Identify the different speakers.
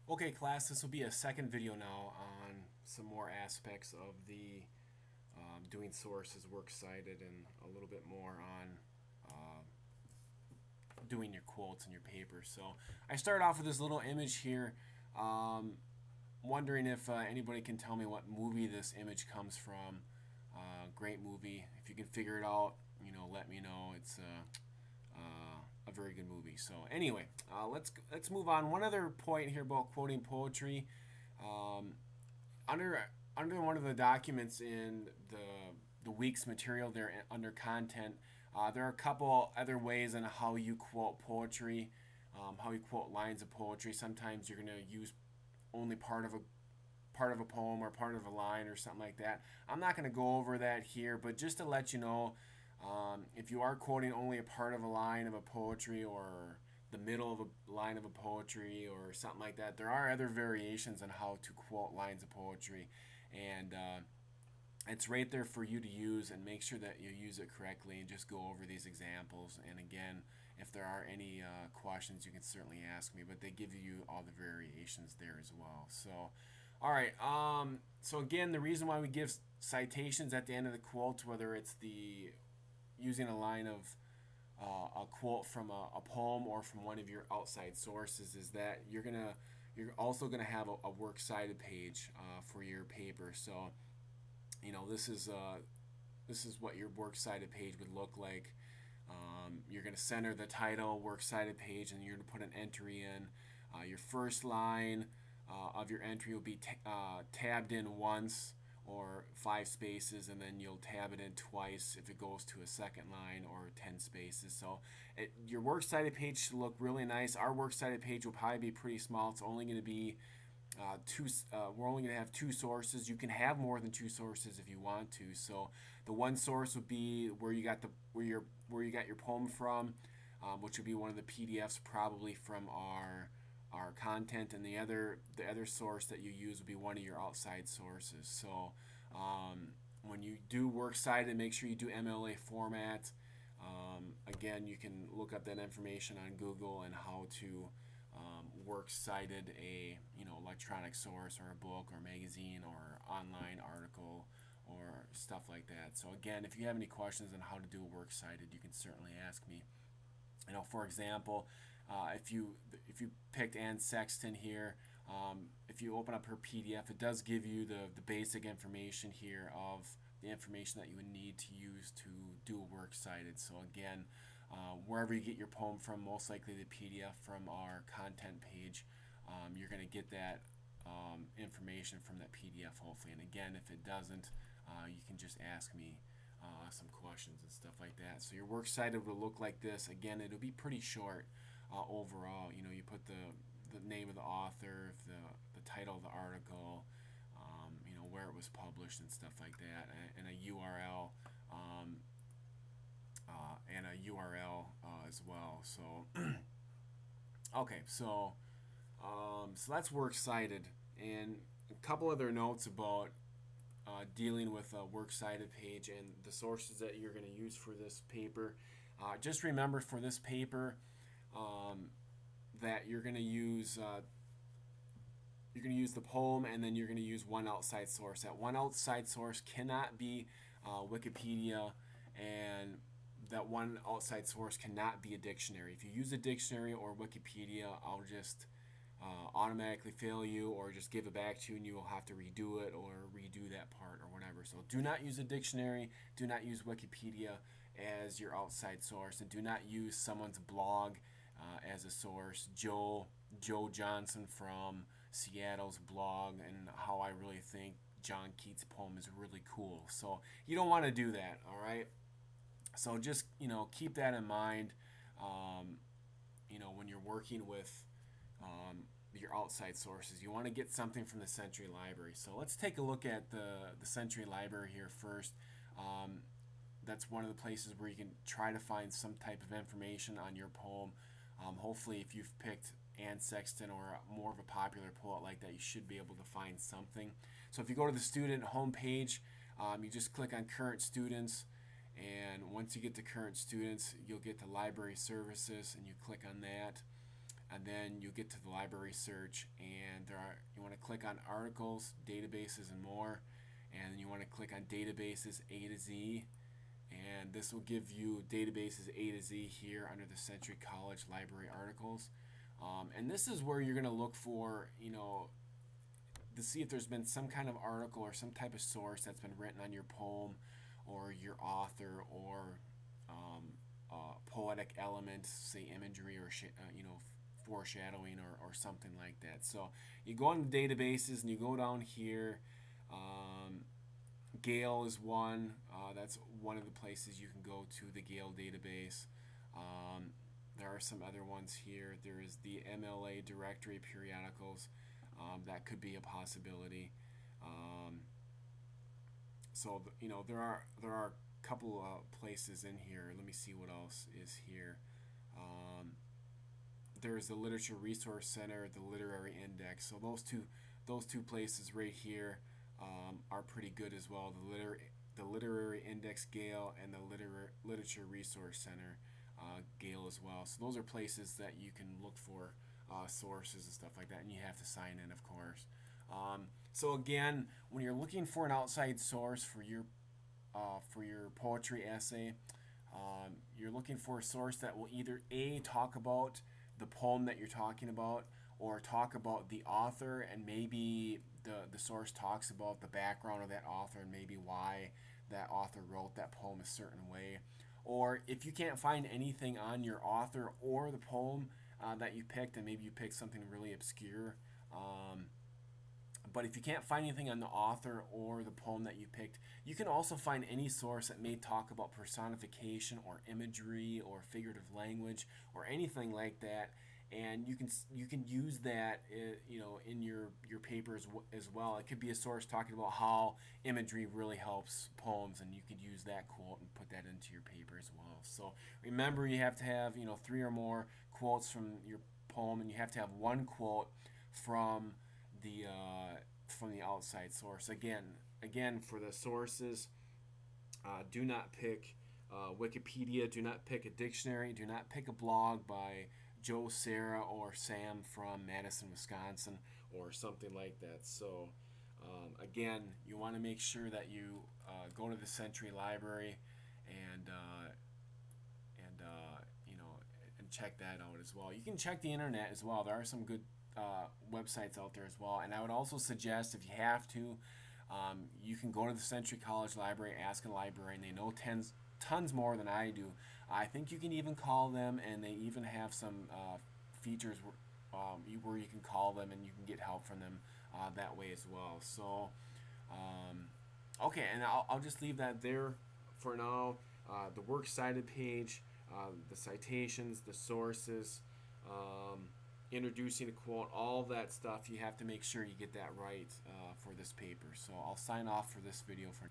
Speaker 1: Okay, class, this will be a second video now on some more aspects of the doing sources, works cited, and a little bit more on doing your quotes in your paper. So I start off with this little image here. Wondering if anybody can tell me what movie this image comes from. Great movie. If you can figure it out, let me know. It's a very good movie. So anyway, let's move on. One other point here about quoting poetry. Um, under one of the documents in the week's material there under content, there are a couple other ways on how you quote poetry, how you quote lines of poetry. Sometimes you're going to use only part of a poem or part of a line or something like that. I'm not going to go over that here, but just to let you know, if you are quoting only a part of a line of a poetry or the middle of a line of a poetry or something like that, there are other variations on how to quote lines of poetry, and it's right there for you to use, and make sure that you use it correctly and just go over these examples. And again, if there are any questions, you can certainly ask me, but they give you all the variations there as well. So all right, so again, the reason why we give citations at the end of the quote, whether it's the using a line of a quote from a poem or from one of your outside sources, is that you're also gonna have a works cited page for your paper. So this is what your works cited page would look like. You're going to center the title, works cited page, and you're going to put an entry in. Your first line of your entry will be tabbed in once or 5 spaces, and then you'll tab it in twice if it goes to a second line, or 10 spaces. So your works cited page should look really nice. Our works cited page will probably be pretty small. It's only going to be we're only going to have 2 sources. You can have more than 2 sources if you want to. So the one source would be where you got your poem from, which would be one of the PDFs probably from our content, and the other source that you use would be one of your outside sources. So when you do works cited, make sure you do MLA format. Again, you can look up that information on Google and how to works cited a electronic source or a book or magazine or online article or stuff like that. So again, if you have any questions on how to do a works cited, you can certainly ask me. For example, if you picked Ann Sexton here, if you open up her PDF, it does give you the basic information here of the information that you would need to use to do a works cited. So again, wherever you get your poem from, most likely the PDF from our content page, you're going to get that information from that PDF hopefully. And again, if it doesn't, you can just ask me some questions and stuff like that. So your works cited will look like this. Again, it'll be pretty short overall. You put the name of the author, the title of the article, where it was published and stuff like that, and a URL, as well. So okay, so that's works cited, and a couple other notes about dealing with a works cited page and the sources that you're going to use for this paper. Just remember for this paper that you're going to use the poem, and then you're going to use one outside source. That one outside source cannot be Wikipedia, and that one outside source cannot be a dictionary. If you use a dictionary or Wikipedia, I'll just automatically fail you, or just give it back to you, and you will have to redo it or redo that part or whatever. So do not use a dictionary, do not use Wikipedia as your outside source, and do not use someone's blog as a source. Joe Johnson from Seattle's blog, and how I really think John Keats' poem is really cool. So you don't want to do that, all right? So just keep that in mind when you're working with your outside sources. You want to get something from the Century Library. So let's take a look at the Century Library here first. That's one of the places where you can try to find some type of information on your poem. Hopefully, if you've picked Anne Sexton or more of a popular poet like that, you should be able to find something. So if you go to the student homepage, you just click on current students, and once you get to current students, you'll get to library services, and you click on that. and then you get to the library search, and you want to click on articles, databases, and more, and then you want to click on databases A to Z, and this will give you databases A to Z here under the Century College Library articles. And this is where you're going to look for, to see if there's been some kind of article or some type of source that's been written on your poem or your author, or poetic elements, say imagery or foreshadowing or something like that. So you go on the databases and you go down here. Gale is one. That's one of the places you can go to, the Gale database. There are some other ones here. There is the MLA directory periodicals. That could be a possibility. So there are a couple places in here. Let me see what else is here. There's the Literature Resource Center, the Literary Index. So those two places right here are pretty good as well. The Literary Index Gale and the Literature Resource Center Gale as well. So those are places that you can look for sources and stuff like that, and you have to sign in, of course. So again, when you're looking for an outside source for your poetry essay, you're looking for a source that will either A, talk about the poem that you're talking about, or talk about the author, and maybe the source talks about the background of that author and maybe why that author wrote that poem a certain way. Or if you can't find anything on your author or the poem that you picked, and maybe you picked something really obscure, but if you can't find anything on the author or the poem that you picked, you can also find any source that may talk about personification or imagery or figurative language or anything like that, and you can use that in your papers as well. It could be a source talking about how imagery really helps poems, and you could use that quote and put that into your paper as well. So remember, you have to have 3 or more quotes from your poem, and you have to have one quote from the outside source. Again, for the sources, do not pick Wikipedia, do not pick a dictionary, do not pick a blog by Joe, Sarah, or Sam from Madison, Wisconsin, or something like that. So again, you want to make sure that you go to the Century Library and and check that out as well. You can check the internet as well. There are some good websites out there as well. And I would also suggest, if you have to, you can go to the Century College Library, ask a librarian. They know tons more than I do. I think you can even call them, and they even have some features where you can call them and you can get help from them that way as well. So, okay, and I'll just leave that there for now. The works cited page, the citations, the sources, introducing a quote, all that stuff. You have to make sure you get that right for this paper. So I'll sign off for this video for